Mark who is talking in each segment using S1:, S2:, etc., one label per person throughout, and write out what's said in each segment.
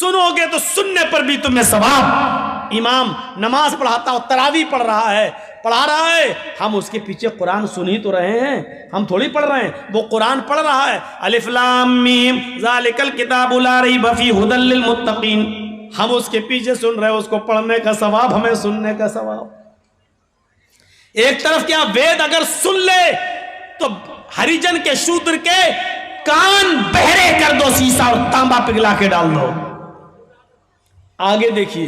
S1: सुनोगे तो सुनने पर भी तुम्हें सवाब। इमाम नमाज पढ़ाता हो, तरावी पढ़ रहा है, पढ़ा रहा है, हम उसके पीछे कुरान सुन ही तो रहे हैं, हम थोड़ी पढ़ रहे हैं, वो कुरान पढ़ रहा है। अलिफ लाम मीम ज़ालिकल किताबु ला रैब फीहि हुदल लिल मुत्तकीन, हम उसके पीछे सुन रहे हैं, उसको पढ़ने का सवाब, हमें सुनने का सवाब। एक तरफ क्या वेद अगर सुन ले तो हरिजन के शूद्र के कान बहरे कर दो, शीशा और तांबा पिघला के डाल दो। आगे देखिए,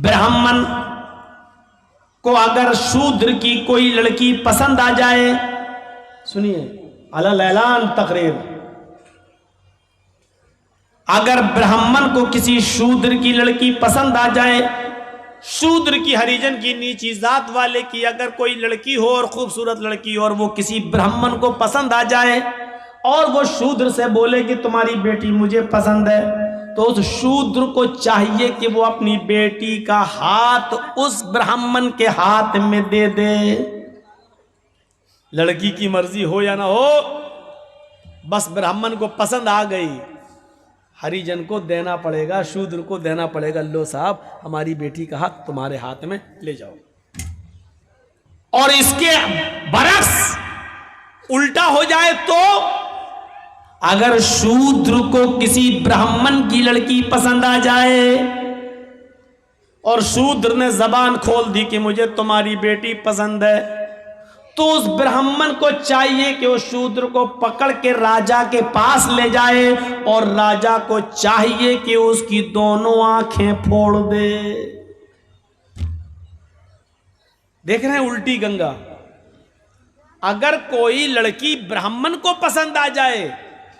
S1: ब्राह्मण को अगर शूद्र की कोई लड़की पसंद आ जाए, सुनिए अलल ऐलान तकरीर, अगर ब्राह्मण को किसी शूद्र की लड़की पसंद आ जाए, शूद्र की हरिजन की नीची जात वाले की अगर कोई लड़की हो और खूबसूरत लड़की हो और वो किसी ब्राह्मण को पसंद आ जाए और वो शूद्र से बोले कि तुम्हारी बेटी मुझे पसंद है, तो उस शूद्र को चाहिए कि वो अपनी बेटी का हाथ उस ब्राह्मण के हाथ में दे दे। लड़की की मर्जी हो या ना हो, बस ब्राह्मण को पसंद आ गई, हरिजन को देना पड़ेगा, शूद्र को देना पड़ेगा, लो साहब हमारी बेटी का हाथ तुम्हारे हाथ में ले जाओ। और इसके बरस उल्टा हो जाए तो, अगर शूद्र को किसी ब्राह्मण की लड़की पसंद आ जाए और शूद्र ने जबान खोल दी कि मुझे तुम्हारी बेटी पसंद है, तो उस ब्राह्मण को चाहिए कि उस शूद्र को पकड़ के राजा के पास ले जाए और राजा को चाहिए कि उसकी दोनों आंखें फोड़ दे। देख रहे हैं उल्टी गंगा। अगर कोई लड़की ब्राह्मण को पसंद आ जाए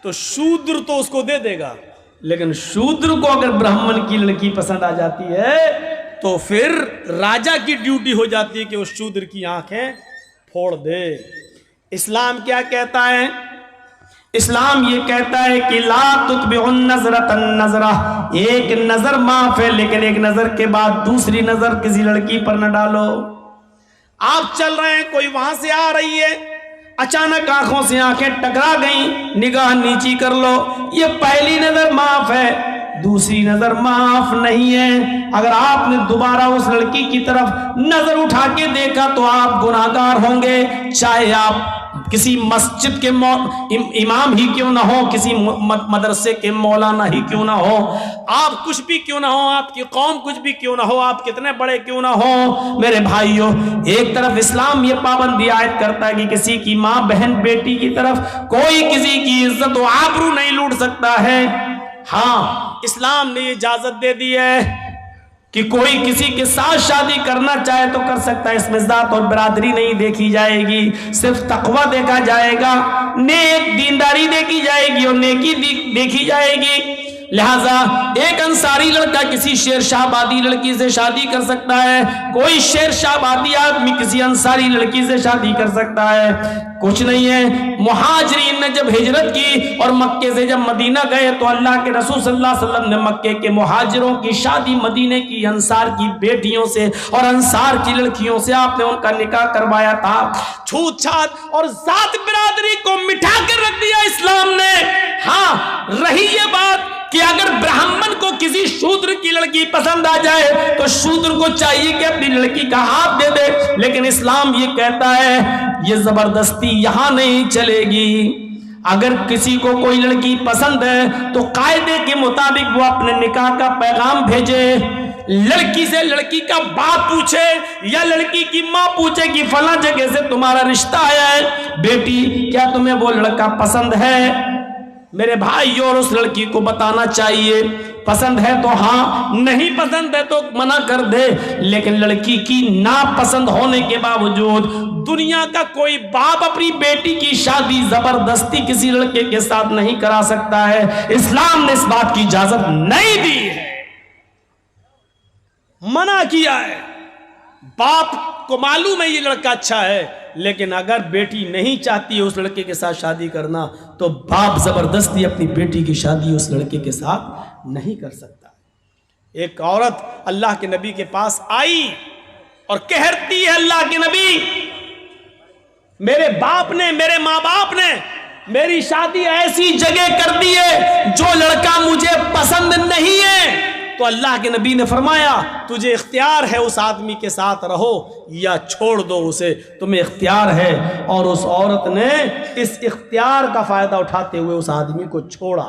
S1: तो शूद्र तो उसको दे देगा, लेकिन शूद्र को अगर ब्राह्मण की लड़की पसंद आ जाती है तो फिर राजा की ड्यूटी हो जाती है कि उस शूद्र की आंखें फोड़ दे। इस्लाम क्या कहता है? इस्लाम ये कहता है कि ला तुतबिउन नज़रतन नज़रा, एक नजर माफ है लेकिन एक नजर के बाद दूसरी नजर किसी लड़की पर न डालो। आप चल रहे हैं, कोई वहां से आ रही है, अचानक आंखों से आंखें टकरा गई, निगाह नीची कर लो, ये पहली नजर माफ है, दूसरी नजर माफ नहीं है। अगर आपने दोबारा उस लड़की की तरफ नजर उठा के देखा तो आप गुनाहगार होंगे, चाहे आप किसी मस्जिद के इमाम ही क्यों ना हो, किसी मदरसे के मौलाना ही क्यों ना हो, आप कुछ भी क्यों ना हो, आपकी कौम कुछ भी क्यों ना हो, आप कितने बड़े क्यों ना हो। मेरे भाइयों, एक तरफ इस्लाम ये पाबंदी आयत करता है कि किसी की माँ बहन बेटी की तरफ कोई किसी की इज्जत व आबरू नहीं लूट सकता है। हाँ, इस्लाम ने इजाजत दे दी है कि कोई किसी के साथ शादी करना चाहे तो कर सकता है, इसमें जात और बिरादरी नहीं देखी जाएगी, सिर्फ तकवा देखा जाएगा, नेक दीनदारी देखी जाएगी और नेकी देखी जाएगी। लिहाजा एक अंसारी लड़का किसी शेरशाहबादी लड़की से शादी कर सकता है, कोई शेरशाहबादी आदमी किसी अंसारी लड़की से शादी कर सकता है, कुछ नहीं है। मुहाजिरीन ने जब हिजरत की और मक्के से जब मदीना गए तो अल्लाह के रसूल सल्लल्लाहु अलैहि वसल्लम ने मक्के के मुहाजिरों की शादी मदीने की अंसार की बेटियों से और अंसार की लड़कियों से आपने उनका निकाह करवाया था। छूत छात और जात बिरादरी को मिटा कर रख दिया इस्लाम ने। हाँ, रही ये बात कि अगर ब्राह्मण को किसी शूद्र की लड़की पसंद आ जाए तो शूद्र को चाहिए कि अपनी लड़की का हाथ दे दे, लेकिन इस्लाम ये कहता है ये जबरदस्ती यहां नहीं चलेगी। अगर किसी को कोई लड़की पसंद है तो कायदे के मुताबिक वो अपने निकाह का पैगाम भेजे, लड़की से लड़की का बाप पूछे या लड़की की माँ पूछे कि फला जगह से तुम्हारा रिश्ता आया है, बेटी क्या तुम्हें वो लड़का पसंद है? मेरे भाई, और उस लड़की को बताना चाहिए पसंद है तो हाँ, नहीं पसंद है तो मना कर दे। लेकिन लड़की की नापसंद होने के बावजूद दुनिया का कोई बाप अपनी बेटी की शादी जबरदस्ती किसी लड़के के साथ नहीं करा सकता है। इस्लाम ने इस बात की इजाजत नहीं दी है, मना किया है। बाप को मालूम है ये लड़का अच्छा है, लेकिन अगर बेटी नहीं चाहती है उस लड़के के साथ शादी करना तो बाप जबरदस्ती अपनी बेटी की शादी उस लड़के के साथ नहीं कर सकता। एक औरत अल्लाह के नबी के पास आई और कहती है, अल्लाह के नबी, मेरे बाप ने, मेरे माँ बाप ने मेरी शादी ऐसी जगह कर दी है जो लड़का मुझे पसंद नहीं तो अल्लाह के नबी ने फरमाया तुझे इख्तियार है उस आदमी के साथ रहो या छोड़ दो उसे, तुम्हें इख्तियार है। और उस औरत ने इस इख्तियार का फायदा उठाते हुए उस आदमी को छोड़ा,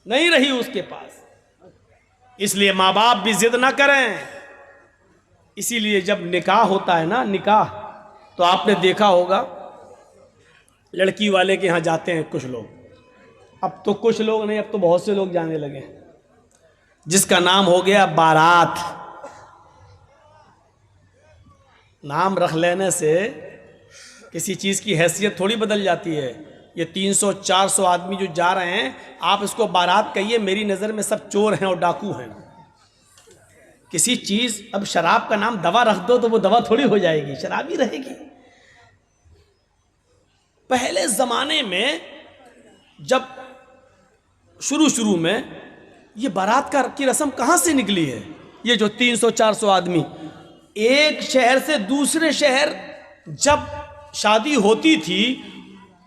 S1: नहीं रही उसके पास। इसलिए माँ बाप भी जिद ना करें। इसीलिए जब निकाह होता है ना, निकाह, तो आपने देखा होगा लड़की वाले के यहाँ जाते हैं कुछ लोग, अब तो कुछ लोग नहीं, अब तो बहुत से लोग जाने लगे, जिसका नाम हो गया बारात। नाम रख लेने से किसी चीज़ की हैसियत थोड़ी बदल जाती है। ये 300-400 आदमी जो जा रहे हैं, आप इसको बारात कहिए, मेरी नज़र में सब चोर हैं और डाकू हैं। किसी चीज़, अब शराब का नाम दवा रख दो तो वो दवा थोड़ी हो जाएगी, शराब ही रहेगी। पहले ज़माने में जब शुरू में ये बारात की रस्म कहाँ से निकली है? ये जो 300-400 आदमी एक शहर से दूसरे शहर जब शादी होती थी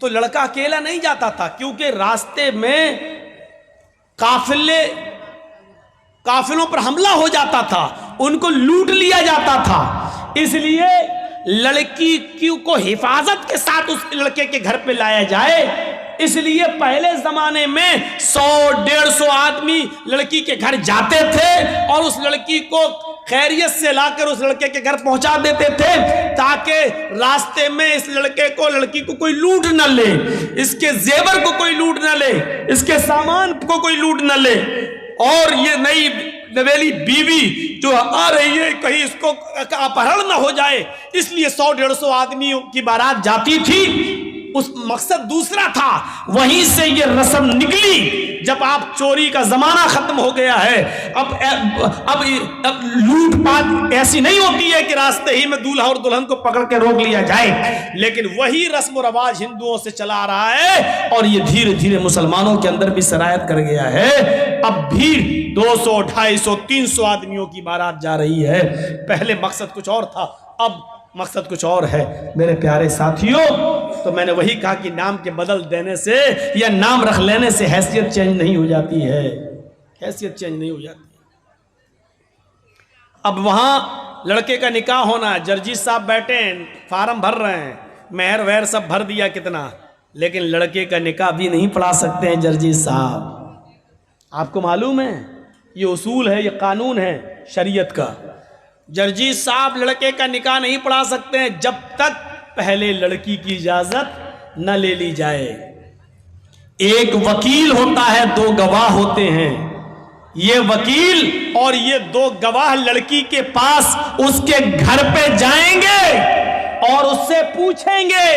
S1: तो लड़का अकेला नहीं जाता था, क्योंकि रास्ते में काफिलों पर हमला हो जाता था, उनको लूट लिया जाता था। इसलिए लड़की को हिफाजत के साथ उस लड़के के घर पे लाया जाए। इसलिए पहले जमाने में 100-150 आदमी लड़की के घर जाते थे और उस लड़की को खैरियत से लाकर उस लड़के के घर पहुंचा देते थे, ताकि रास्ते में इस लड़की को कोई लूट न ले, इसके जेवर को कोई लूट न ले, इसके सामान को कोई लूट न ले। और ये नई नवेली बीवी जो आ रही है, कहीं इसको अपहरण न हो जाए, इसलिए 100-150 आदमियों की बारात जाती थी। उस मकसद दूसरा था। वहीं से ये रस्म निकली। जब आप चोरी का जमाना खत्म हो गया है, अब लूटपाट ऐसी नहीं होती है कि रास्ते ही में दूल्हा और दुल्हन को पकड़ के रोक लिया जाए, लेकिन वही रस्म रवाज हिंदुओं से चला आ रहा है और ये धीरे धीरे मुसलमानों के अंदर भी सरायत कर गया है। अब भी 200, 250, 300 आदमियों की बारात जा रही है। पहले मकसद कुछ और था, अब मकसद कुछ और है। मेरे प्यारे साथियों, तो मैंने वही कहा कि नाम के बदल देने से या नाम रख लेने से हैसियत चेंज नहीं हो जाती है, हैसियत चेंज नहीं हो जाती। अब वहां लड़के का निकाह होना है, जर्जी साहब बैठे हैं, फार्म भर रहे हैं, मेहर वहर सब भर दिया कितना, लेकिन लड़के का निकाह भी नहीं पढ़ा सकते हैं जर्जी साहब। आपको मालूम है ये उसूल है, ये कानून है शरीयत का। जर्जी साहब लड़के का निकाह नहीं पढ़ा सकते हैं जब तक पहले लड़की की इजाजत न ले ली जाए। एक वकील होता है, 2 गवाह होते हैं। ये वकील और ये 2 गवाह लड़की के पास उसके घर पे जाएंगे और उससे पूछेंगे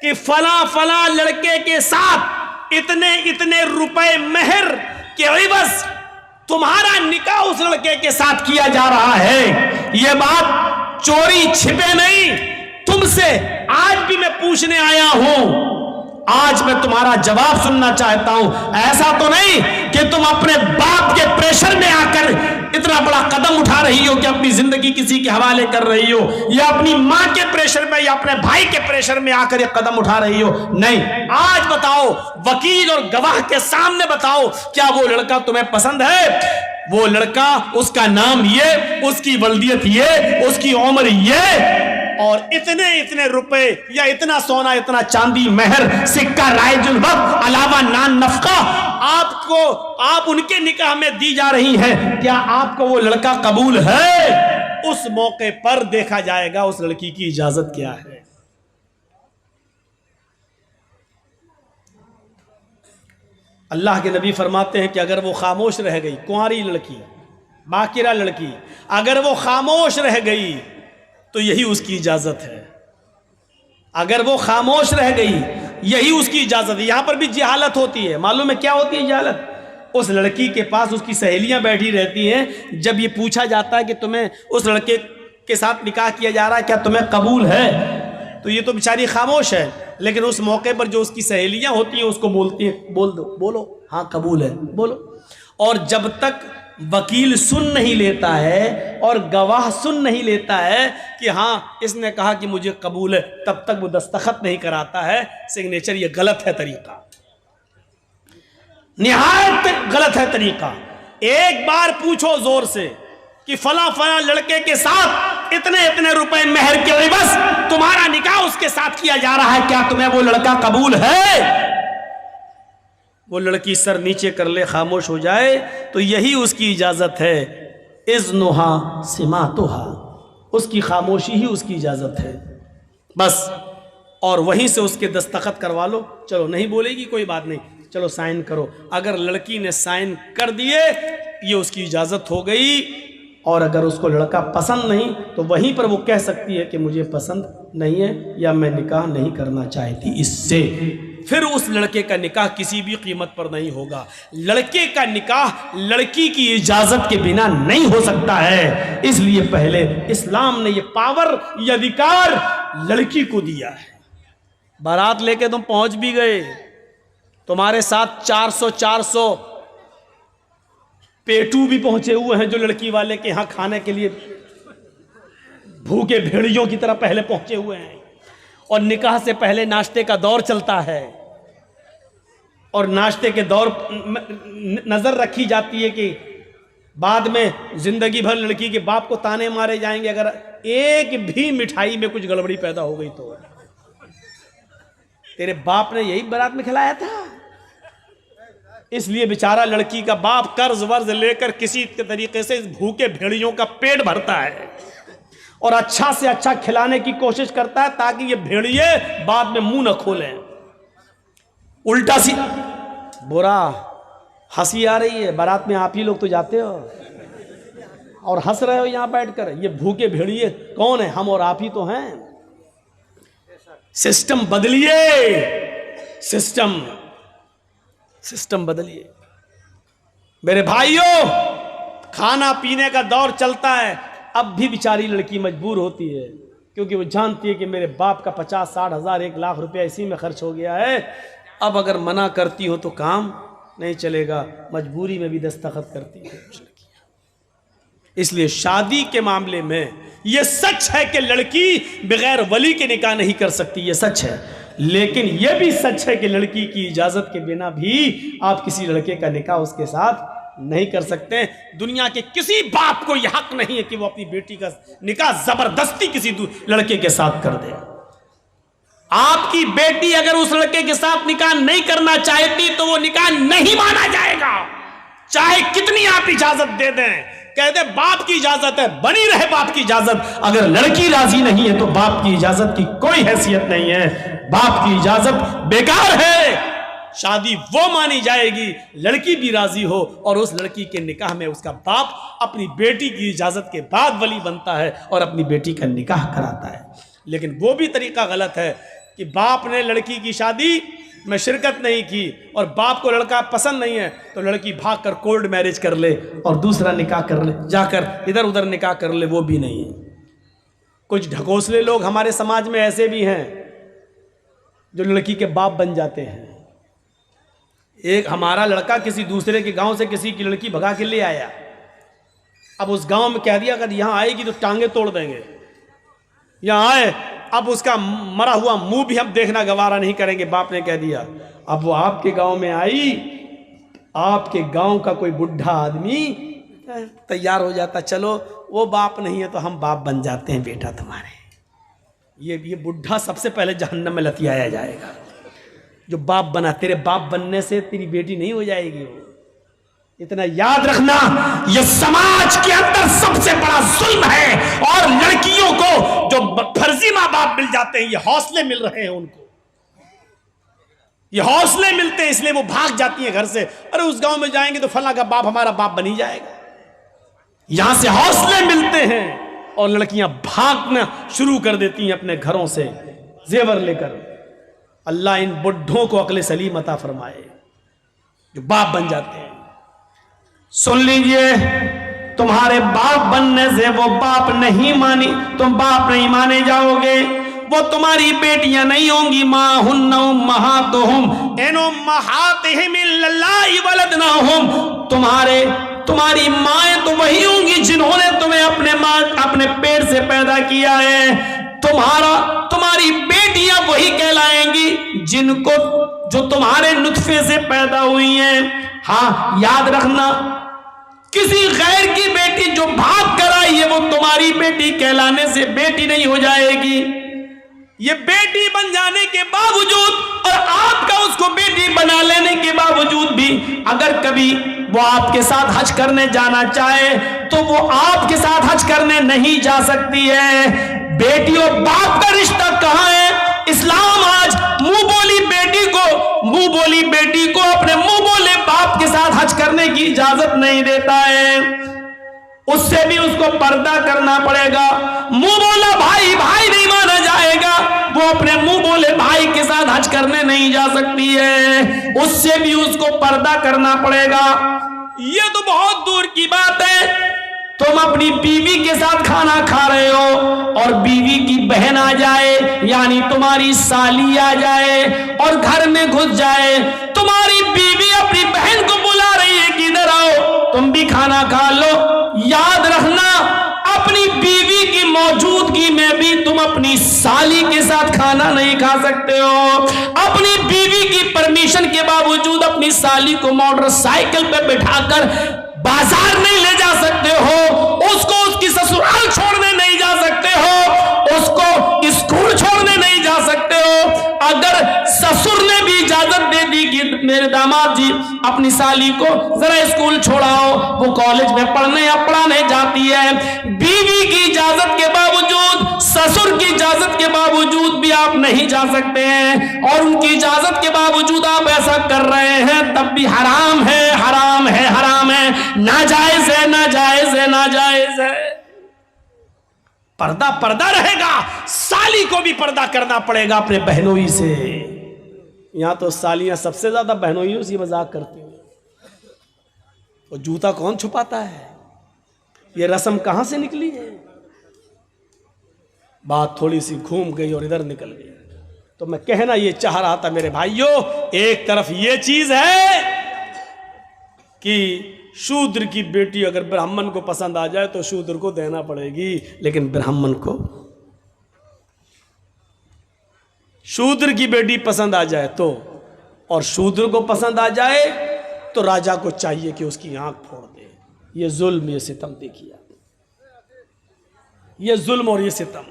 S1: कि फला फला लड़के के साथ इतने इतने रुपए मेहर के एवज तुम्हारा निकाह उस लड़के के साथ किया जा रहा है। यह बात चोरी छिपे नहीं, तुमसे आज भी मैं पूछने आया हूं। आज मैं तुम्हारा जवाब सुनना चाहता हूं। ऐसा तो नहीं कि तुम अपने बाप के प्रेशर में आकर इतना बड़ा कदम उठा रही हो कि अपनी जिंदगी किसी के हवाले कर रही हो, या अपनी मां के प्रेशर में या अपने भाई के प्रेशर में आकर ये कदम उठा रही हो। नहीं, आज बताओ, वकील और गवाह के सामने बताओ, क्या वो लड़का तुम्हें पसंद है? वो लड़का, उसका नाम ये, उसकी वल्दियत ये, उसकी उम्र ये, और इतने इतने रुपए या इतना सोना, इतना चांदी, मेहर, सिक्का, राइजुल वक्त, अलावा नान नफका आपको, आप उनके निकाह में दी जा रही है। क्या आपको वो लड़का कबूल है? उस मौके पर देखा जाएगा उस लड़की की इजाजत क्या है। अल्लाह के नबी फरमाते हैं कि अगर वो खामोश रह गई, कुंवारी लड़की, बाकिरा लड़की, अगर वो खामोश रह गई तो यही उसकी इजाजत है। अगर वो खामोश रह गई, यही उसकी इजाजत है। यहां पर भी जहालत होती है। मालूम है क्या होती है जहालत? उस लड़की के पास उसकी सहेलियां बैठी रहती हैं। जब ये पूछा जाता है कि तुम्हें उस लड़के के साथ निकाह किया जा रहा है, क्या तुम्हें कबूल है, तो ये तो बेचारी खामोश है। लेकिन उस मौके पर जो उसकी सहेलियां होती हैं उसको बोलती हैं, बोल दो, बोलो, हाँ कबूल है, बोलो। और जब तक वकील सुन नहीं लेता है और गवाह सुन नहीं लेता है कि हाँ इसने कहा कि मुझे कबूल है, तब तक वो दस्तखत नहीं कराता है, सिग्नेचर। ये गलत है तरीका, निहायत गलत है तरीका। एक बार पूछो जोर से कि फला फला लड़के के साथ इतने इतने रुपए मेहर के एवज तुम्हारा निकाह उसके साथ किया जा रहा है, क्या तुम्हें वो लड़का कबूल है? वो लड़की सर नीचे कर ले, खामोश हो जाए, तो यही उसकी इजाजत है। इज़्नुहा सिमातुहा, उसकी खामोशी ही उसकी इजाजत है बस। और वहीं से उसके दस्तखत करवा लो। चलो नहीं बोलेगी कोई बात नहीं, चलो साइन करो। अगर लड़की ने साइन कर दिए ये उसकी इजाजत हो गई। और अगर उसको लड़का पसंद नहीं तो वहीं पर वो कह सकती है कि मुझे पसंद नहीं है या मैं निकाह नहीं करना चाहती इससे। फिर उस लड़के का निकाह किसी भी कीमत पर नहीं होगा। लड़के का निकाह लड़की की इजाजत के बिना नहीं हो सकता है। इसलिए पहले इस्लाम ने ये पावर, ये अधिकार लड़की को दिया है। बारात लेके तुम पहुंच भी गए, तुम्हारे साथ 400 पेटू भी पहुंचे हुए हैं जो लड़की वाले के यहां खाने के लिए भूखे भेड़ियों की तरह पहले पहुंचे हुए हैं। और निकाह से पहले नाश्ते का दौर चलता है और नाश्ते के दौर नजर रखी जाती है कि बाद में जिंदगी भर लड़की के बाप को ताने मारे जाएंगे अगर एक भी मिठाई में कुछ गड़बड़ी पैदा हो गई तो। तेरे बाप ने यही बारात में खिलाया था। इसलिए बेचारा लड़की का बाप कर्ज वर्ज लेकर किसी तरीके से इस भूखे भेड़ियों का पेट भरता है और अच्छा से अच्छा खिलाने की कोशिश करता है ताकि ये भेड़िए बाद में मुंह न खोलें। उल्टा सी बुरा, हंसी आ रही है। बारात में आप ही लोग तो जाते हो और हंस रहे हो यहां बैठकर। ये भूखे भेड़िए कौन है? हम और आप ही तो हैं। सिस्टम बदलिए, सिस्टम बदलिए। मेरे भाइयों, खाना पीने का दौर चलता है। अब भी बेचारी लड़की मजबूर होती है क्योंकि वो जानती है कि मेरे बाप का 50-60 हज़ार 1 लाख रुपया इसी में खर्च हो गया है। अब अगर मना करती हो तो काम नहीं चलेगा, मजबूरी में भी दस्तखत करती है। इसलिए शादी के मामले में यह सच है कि लड़की बगैर वली के निकाह नहीं कर सकती, यह सच है। लेकिन यह भी सच है कि लड़की की इजाजत के बिना भी आप किसी लड़के का निकाह उसके साथ नहीं कर सकते। दुनिया के किसी बाप को यह हक नहीं है कि वो अपनी बेटी का निकाह जबरदस्ती किसी लड़के के साथ कर दे। आपकी बेटी अगर उस लड़के के साथ निकाह नहीं करना चाहती तो वो निकाह नहीं माना जाएगा, चाहे कितनी आप इजाजत दे दें। कहते बाप की इजाजत है, बनी रहे बाप की इजाजत। अगर लड़की राजी नहीं है तो बाप की इजाजत की कोई हैसियत नहीं है, बाप की इजाजत बेकार है। शादी वो मानी जाएगी लड़की भी राजी हो और उस लड़की के निकाह में उसका बाप अपनी बेटी की इजाजत के बाद वली बनता है और अपनी बेटी का निकाह कराता है। लेकिन वो भी तरीका गलत है कि बाप ने लड़की की शादी में शिरकत नहीं की और बाप को लड़का पसंद नहीं है तो लड़की भागकर कोर्ट मैरिज कर ले और दूसरा निकाह कर ले, जाकर इधर उधर निकाह कर ले, वो भी नहीं है। कुछ ढकोसले लोग हमारे समाज में ऐसे भी हैं जो लड़की के बाप बन जाते हैं। एक हमारा लड़का किसी दूसरे के गांव से किसी की लड़की भगा के ले आया। अब उस गांव में कह दिया अगर यहां आएगी तो टांगे तोड़ देंगे, यहां आए अब उसका मरा हुआ मुंह भी हम देखना गवारा नहीं करेंगे, बाप ने कह दिया। अब वो आपके गांव में आई, आपके गांव का कोई बुढ़ा आदमी तैयार हो जाता, चलो वो बाप नहीं है तो हम बाप बन जाते हैं बेटा तुम्हारे। ये बुढ़ा सबसे पहले जहन्नम में लतियाया जाएगा जो बाप बना। तेरे बाप बनने से तेरी बेटी नहीं हो जाएगी वो। इतना याद रखना, यह समाज के अंदर सबसे बड़ा जुल्म है। और लड़कियों को जो फर्जी माँ बाप मिल जाते हैं, ये हौसले मिल रहे हैं उनको, ये हौसले मिलते हैं इसलिए वो भाग जाती हैं घर से। अरे उस गांव में जाएंगे तो फला का बाप हमारा बाप बन ही जाएगा। यहां से हौसले मिलते हैं और लड़कियां भागना शुरू कर देती हैं अपने घरों से जेवर लेकर। अल्लाह इन बुढ़ों को अक्ल सलीम अता फरमाए जो बाप बन जाते हैं। सुन लीजिए, तुम्हारे बाप बनने से वो बाप नहीं मानी, तुम बाप नहीं माने जाओगे। वो तुम्हारी बेटियां नहीं होंगी। माँ हुन्ना उम्महातुहुम इन उम्महातिहिम इल्लल्लाहि वलदनाहुम। तुम्हारी माएँ तो वही होंगी जिन्होंने तुम्हें अपने पेट से पैदा किया है। तुम्हारी बेटियां वही कहलाएंगी जो तुम्हारे नुत्फे से पैदा हुई हैं। हाँ, याद रखना, किसी गैर की बेटी जो भाग कर आई है वो तुम्हारी बेटी कहलाने से बेटी नहीं हो जाएगी। ये बेटी बन जाने के बावजूद और आपका उसको बेटी बना लेने के बावजूद भी अगर कभी वो आपके साथ हज करने जाना चाहे तो वो आपके साथ हज करने नहीं जा सकती है। बेटी और बाप का रिश्ता कहां है? इस्लाम आज मुंह बोली बेटी को अपने मुंह बोले बाप के साथ हज करने की इजाजत नहीं देता है। उससे भी उसको पर्दा करना पड़ेगा। मुंह बोला भाई नहीं माना जाएगा, वो अपने मुंह बोले भाई के साथ हज करने नहीं जा सकती है, उससे भी उसको पर्दा करना पड़ेगा। ये तो बहुत दूर की बात है, तुम अपनी बीवी के साथ खाना खा रहे हो और बीवी की बहन आ जाए यानी तुम्हारी साली आ जाए और घर में घुस जाए, तुम्हारी बीवी अपनी बहन को बुला रही है कि इधर आओ तुम भी खाना खा लो। याद रखना, अपनी बीवी की मौजूदगी में भी तुम अपनी साली के साथ खाना नहीं खा सकते हो। अपनी बीवी की परमिशन के बावजूद अपनी साली को मोटरसाइकिल पे बिठाकर बाजार नहीं ले जा सकते हो, उसको उसकी ससुराल छोड़ने नहीं जा सकते हो, उसको स्कूल छोड़ने नहीं जा सकते हो। अगर ससुर ने भी इजाजत दे दी कि मेरे दामाद जी अपनी साली को जरा स्कूल छोड़ाओ, वो कॉलेज में पढ़ने या पढ़ाने जाती है, बीवी की इजाजत के बावजूद, ससुर की इजाजत के बावजूद भी आप नहीं जा सकते हैं और उनकी इजाजत के बावजूद आप ऐसा कर रहे हैं तब भी हराम है, हराम है, हराम है, नाजायज है, नाजायज है, नाजायज है। पर्दा रहेगा, साली को भी पर्दा करना पड़ेगा अपने बहनोई से। यहां तो सालियां सबसे ज्यादा बहनोइयों से मजाक करती हैं। और जूता कौन छुपाता है? ये रस्म कहां से निकली है? बात थोड़ी सी घूम गई और इधर निकल गई। तो मैं कहना ये चाह रहा था मेरे भाइयों, एक तरफ ये चीज है कि शूद्र की बेटी अगर ब्राह्मण को पसंद आ जाए तो शूद्र को देना पड़ेगी, लेकिन ब्राह्मण को, शूद्र की बेटी पसंद आ जाए तो, और शूद्र को पसंद आ जाए तो राजा को चाहिए कि उसकी आंख फोड़ दे। ये जुल्म, ये सितम देखिए, ये जुल्म और ये सितम।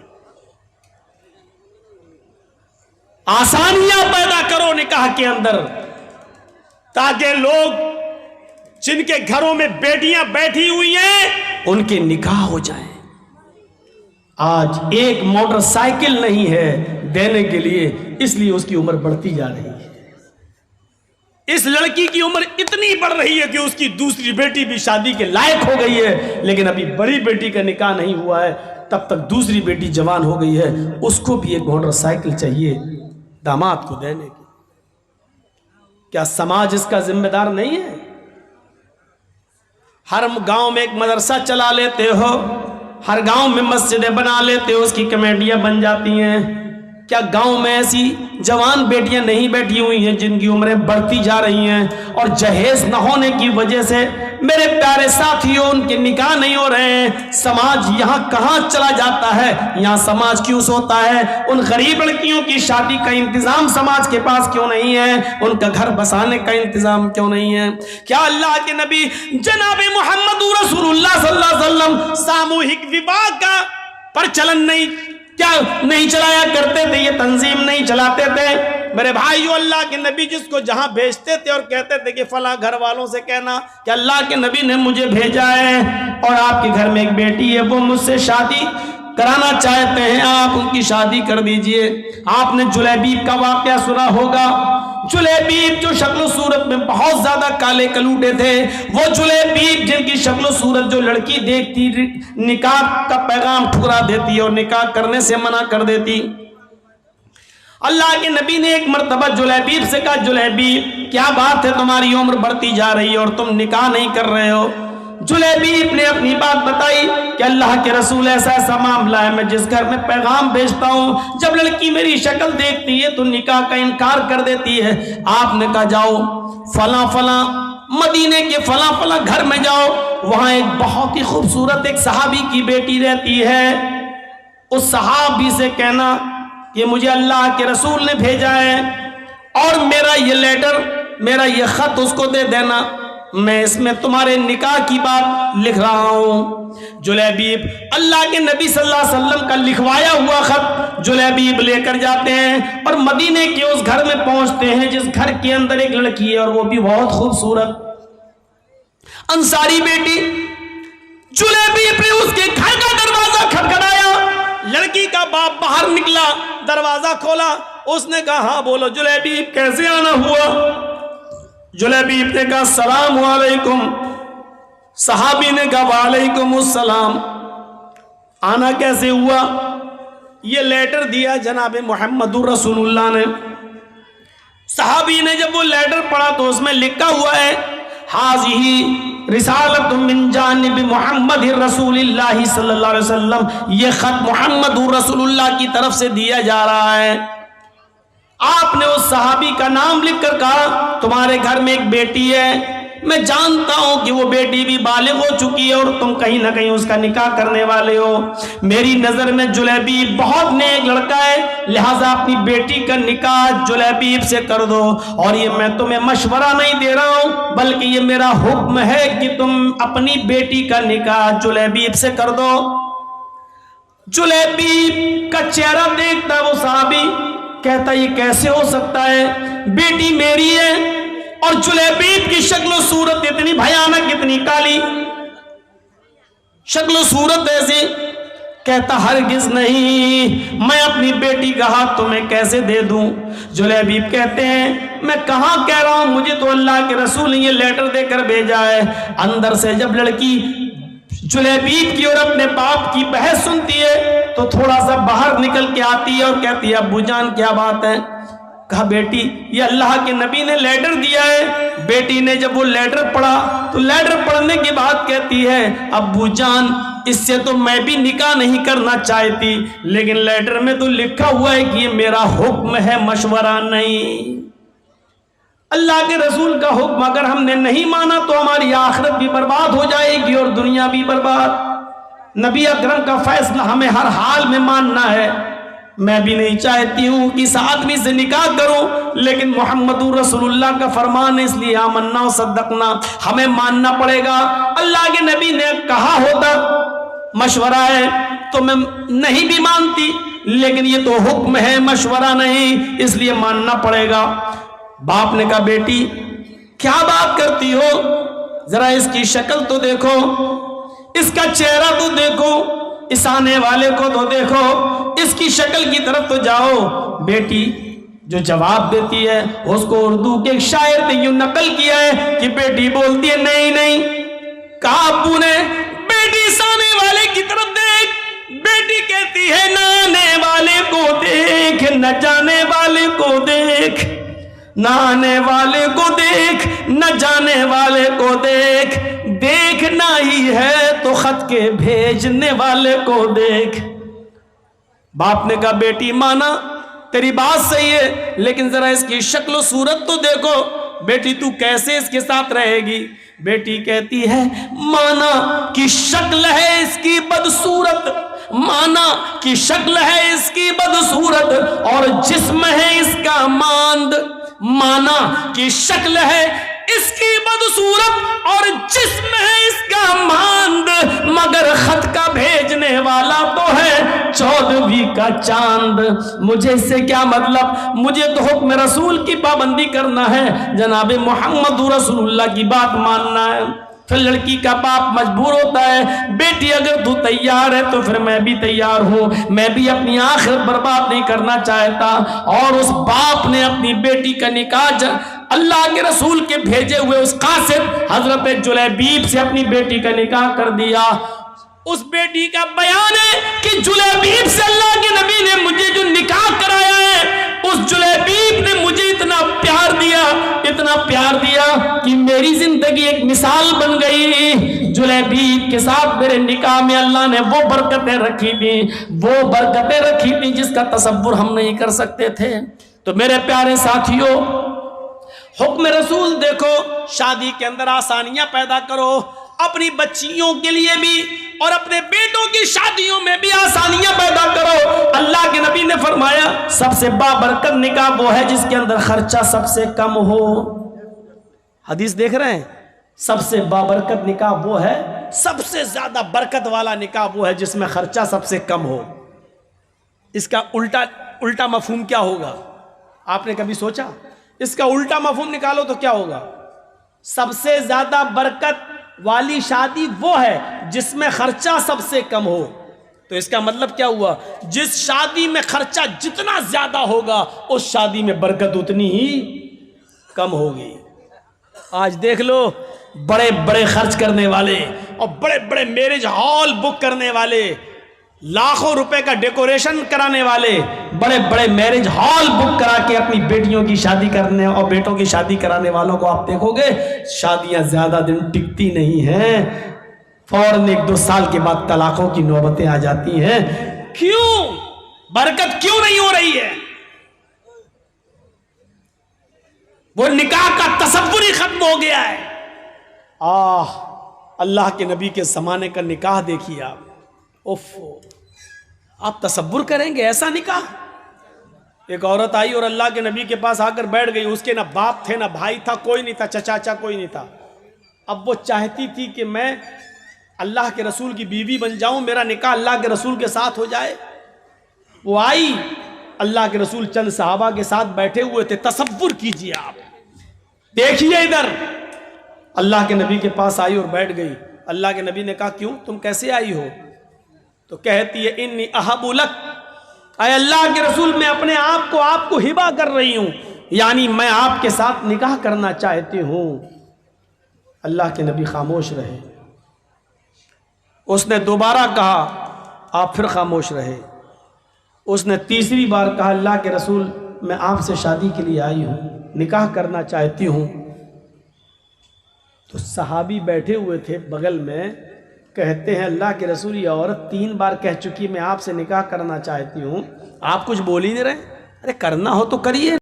S1: आसानियां पैदा करो निकाह के अंदर ताकि लोग जिनके घरों में बेटियां बैठी हुई हैं उनके निकाह हो जाए। आज एक मोटरसाइकिल नहीं है देने के लिए, इसलिए उसकी उम्र बढ़ती जा रही है। इस लड़की की उम्र इतनी बढ़ रही है कि उसकी दूसरी बेटी भी शादी के लायक हो गई है, लेकिन अभी बड़ी बेटी का निकाह नहीं हुआ है, तब तक दूसरी बेटी जवान हो गई है, उसको भी एक मोटरसाइकिल चाहिए दामाद को देने की। क्या समाज इसका जिम्मेदार नहीं है? हर गांव में एक मदरसा चला लेते हो, हर गांव में मस्जिदें बना लेते हो, उसकी कमेटियां बन जाती हैं। क्या गांव में ऐसी जवान बेटियां नहीं बैठी हुई हैं जिनकी उम्रें बढ़ती जा रही हैं और जहेज न होने की वजह से मेरे प्यारे साथियों उनके निकाह नहीं हो रहे हैं? समाज यहाँ कहाँ चला जाता है? यहाँ समाज क्यों सोता है? उन गरीब लड़कियों की शादी का इंतजाम समाज के पास क्यों नहीं है? उनका घर बसाने का इंतजाम क्यों नहीं है? क्या अल्लाह के नबी जनाब मोहम्मद रसूलुल्लाह सल्लल्लाहु अलैहि वसल्लम सामूहिक विवाह का प्रचलन नहीं चलाया करते थे? ये तंजीम नहीं चलाते थे? मेरे भाइयों, अल्लाह के नबी जिसको जहां भेजते थे और कहते थे कि फला घर वालों से कहना कि अल्लाह के नबी ने मुझे भेजा है और आपके घर में एक बेटी है, वो मुझसे शादी कराना चाहते हैं, आप उनकी शादी कर दीजिए। आपने जुलैबीब का वाकया सुना होगा। जुलैबीब जो शक्ल सूरत में बहुत ज्यादा काले कलूटे थे, वो जुलैबीब जिनकी शक्ल सूरत जो लड़की देखती निकाह का पैगाम ठुकरा देती और निकाह करने से मना कर देती। अल्लाह के नबी ने एक मर्तबा जुलैबीब से कहा, जुलैबीब क्या बात है, तुम्हारी उम्र बढ़ती जा रही है और तुम निकाह नहीं कर रहे हो? जुलैबीब ने अपनी बात बताई कि अल्लाह के रसूल ऐसा ऐसा मामला है, मैं जिस घर में पैगाम भेजता हूँ जब लड़की मेरी शक्ल देखती है तो निकाह का इनकार कर देती है। आपने कहा जाओ फला फला मदीने के फला फला घर में जाओ, वहां एक बहुत ही खूबसूरत एक सहाबी की बेटी रहती है, उस सहाबी से कहना कि मुझे अल्लाह के रसूल ने भेजा है और मेरा ये लेटर, मेरा ये खत उसको दे देना। मैं इसमें तुम्हारे निकाह की बात लिख रहा हूं। जुलैबीब अल्लाह के नबी सल्लल्लाहु अलैहि वसल्लम का लिखवाया हुआ खत जुलैबीब लेकर जाते हैं और मदीने के उस घर में पहुंचते हैं जिस घर के अंदर एक लड़की है और वो भी बहुत खूबसूरत अंसारी बेटी। जुलैबीब ने उसके घर का दरवाजा खटखटाया, लड़की का बाप बाहर निकला, दरवाजा खोला, उसने कहा हाँ बोलो जुलैबीब कैसे आना हुआ? जुलैबीब ने कहा सलाम वालेकुम। सहाबी ने कहा वालेकुम अस्सलाम। आना कैसे हुआ? ये लेटर दिया जनाब मोहम्मदुर रसूलुल्लाह ने। सहाबी ने जब वो लेटर पढ़ा तो उसमें लिखा हुआ है हाज़िही रिसालतुम मिन जानिब मोहम्मद रसूलिल्लाह सल्लल्लाहु अलैहि वसल्लम। ये खत मोहम्मदुर रसूलुल्लाह की तरफ से दिया जा रहा है। आपने उस सहाबी का नाम लिखकर कहा तुम्हारे घर में एक बेटी है, मैं जानता हूं कि वो बेटी भी बालिग हो चुकी है और तुम कहीं ना कहीं उसका निकाह करने वाले हो। मेरी नजर में जुलैबीब बहुत नेक लड़का है, लिहाजा अपनी बेटी का निकाह जुलैबीब से कर दो। और ये मैं तुम्हें मशवरा नहीं दे रहा हूं बल्कि ये मेरा हुक्म है कि तुम अपनी बेटी का निकाह जुलैबीब से कर दो। जुलैबीब का चेहरा देखता वो सहाबी, कहता ये कैसे हो सकता है, बेटी मेरी है और जुलैबीब की शक्ल सूरत इतनी भयानक, इतनी काली शक्ल सूरत ऐसी। कहता हरगिज नहीं, मैं अपनी बेटी का हाथ तुम्हें कैसे दे दूं? जुलैबीब कहते हैं मैं कहां कह रहा हूं, मुझे तो अल्लाह के रसूल ने ये लेटर देकर भेजा है। अंदर से जब लड़की जुलैबीब की और अपने बाप की बहस सुनती है तो थोड़ा सा बाहर निकल के आती है और कहती है अब्बू जान क्या बात है? कहा बेटी ये अल्लाह के नबी ने लेटर दिया है। बेटी ने जब वो लेटर पढ़ा तो लेटर पढ़ने के बाद कहती है अब्बू जान इससे तो मैं भी निकाह नहीं करना चाहती, लेकिन लेटर में तो लिखा हुआ है कि ये मेरा हुक्म है, मशवरा नहीं। अल्लाह के रसूल का हुक्म अगर हमने नहीं माना तो हमारी आखिरत भी बर्बाद हो जाएगी और दुनिया भी बर्बाद। नबी अकरम का फैसला हमें हर हाल में मानना है। मैं भी नहीं चाहती हूं कि इस आदमी से निकाह करूं, लेकिन मोहम्मदुर रसूलुल्लाह का फरमान है इसलिए आमन्ना व सद्दकना, हमें मानना पड़ेगा। अल्लाह के नबी ने कहा होता मशवरा है तो मैं नहीं भी मानती, लेकिन ये तो हुक्म है मशवरा नहीं, इसलिए मानना पड़ेगा। बाप ने कहा बेटी क्या बात करती हो, जरा इसकी शक्ल तो देखो, इसका चेहरा तो देखो, इस आने वाले को तो देखो, इसकी शक्ल की तरफ तो जाओ। बेटी जो जवाब देती है उसको उर्दू के एक शायर ने यूं नकल किया है कि बेटी बोलती है नहीं नहीं। कहा अब्बू ने बेटी इस आने वाले की तरफ देख। बेटी कहती है न आने वाले को देख, न जाने वाले को देख, न आने वाले को देख, न जाने वाले को देख, देखना ही है तो खत के भेजने वाले को देख। बाप ने कहा बेटी माना तेरी बात सही है, लेकिन जरा इसकी शक्ल सूरत तो देखो, बेटी तू कैसे इसके साथ रहेगी? बेटी कहती है माना कि शक्ल है इसकी बदसूरत, माना कि शक्ल है इसकी बदसूरत और जिस्म है इसका मांद, माना कि शक्ल है इसकी बदसूरत और जिस्म है इसका मांद, मगर खत का भेजने वाला तो है 14वीं का चांद। मुझे इससे क्या मतलब, मुझे तो हुक्म रसूल की पाबंदी करना है, जनाब मोहम्मद रसूलुल्लाह की बात मानना है। फिर लड़की का बाप मजबूर होता है बेटी अगर तू तैयार है तो फिर मैं भी तैयार हूं, मैं भी अपनी आखिरत बर्बाद नहीं करना चाहता। और उस बाप ने अपनी बेटी का निकाह अल्लाह के रसूल के भेजे हुए उस कासिद हजरत जुलैबीब से अपनी बेटी का निकाह कर दिया। उस बेटी का बयान है कि जुलैबीब से अल्लाह के नबी ने मुझे जो निकाह कराया है, उस जुलैबीब ने मुझे इतना प्यार दिया, इतना प्यार दिया कि मेरी जिंदगी एक मिसाल बन गई। जुलैबीब के साथ मेरे निकाह में अल्लाह ने वो बरकतें रखी थी, वो बरकतें रखी थी जिसका तसव्वुर हम नहीं कर सकते थे। तो मेरे प्यारे साथियों, हुक्म रसूल देखो, शादी के अंदर आसानियां पैदा करो, अपनी बच्चियों के लिए भी और अपने बेटों की शादियों में भी आसानियां पैदा करो। अल्लाह के नबी ने फरमाया सबसे बाबरकत निकाह वो है जिसके अंदर खर्चा सबसे कम हो। हदीस देख रहे हैं, सबसे बाबरकत निकाह वो है, सबसे ज्यादा बरकत वाला निकाह वो है जिसमें खर्चा सबसे कम हो। इसका उल्टा उल्टा मफहूम क्या होगा, आपने कभी सोचा? इसका उल्टा मफहूम निकालो तो क्या होगा? सबसे ज्यादा बरकत वाली शादी वो है जिसमें खर्चा सबसे कम हो। तो इसका मतलब क्या हुआ? जिस शादी में खर्चा जितना ज्यादा होगा उस शादी में बरकत उतनी ही कम होगी। आज देख लो, बड़े बड़े खर्च करने वाले और बड़े बड़े मैरिज हॉल बुक करने वाले, लाखों रुपए का डेकोरेशन कराने वाले, बड़े बड़े मैरिज हॉल बुक करा के अपनी बेटियों की शादी करने और बेटों की शादी कराने वालों को आप देखोगे, शादियां ज्यादा दिन टिकती नहीं हैं। फौरन 1-2 साल के बाद तलाकों की नौबतें आ जाती हैं। क्यों? बरकत क्यों नहीं हो रही है? वो निकाह का तसव्वुर ही खत्म हो गया है। अल्लाह के नबी के जमाने का निकाह देखिए आप, उफ, आप तसव्वुर करेंगे ऐसा निकाह? एक औरत आई और अल्लाह के नबी के पास आकर बैठ गई। उसके ना बाप थे ना भाई था, कोई नहीं था, चाचा कोई नहीं था। अब वो चाहती थी कि मैं अल्लाह के रसूल की बीवी बन जाऊं, मेरा निकाह अल्लाह के रसूल के साथ हो जाए। वो आई, अल्लाह के रसूल चंद सहाबा के साथ बैठे हुए थे। तसव्वुर कीजिए आप, देखिए इधर, अल्लाह के नबी के पास आई और बैठ गई। अल्लाह के नबी ने कहा, क्यों, तुम कैसे आई हो? तो कहती है, इन्नी अहबुलक, अय अल्लाह के रसूल, मैं अपने आप को आपको हिबा कर रही हूं, यानी मैं आपके साथ निकाह करना चाहती हूं। अल्लाह के नबी खामोश रहे। उसने दोबारा कहा, आप फिर खामोश रहे। उसने तीसरी बार कहा, अल्लाह के रसूल, मैं आपसे शादी के लिए आई हूं, निकाह करना चाहती हूं। तो सहाबी बैठे हुए थे बगल में, कहते हैं, अल्लाह के रसूल, ये औरत 3 बार कह चुकी मैं आपसे निकाह करना चाहती हूं, आप कुछ बोल ही नहीं रहे। अरे करना हो तो करिए।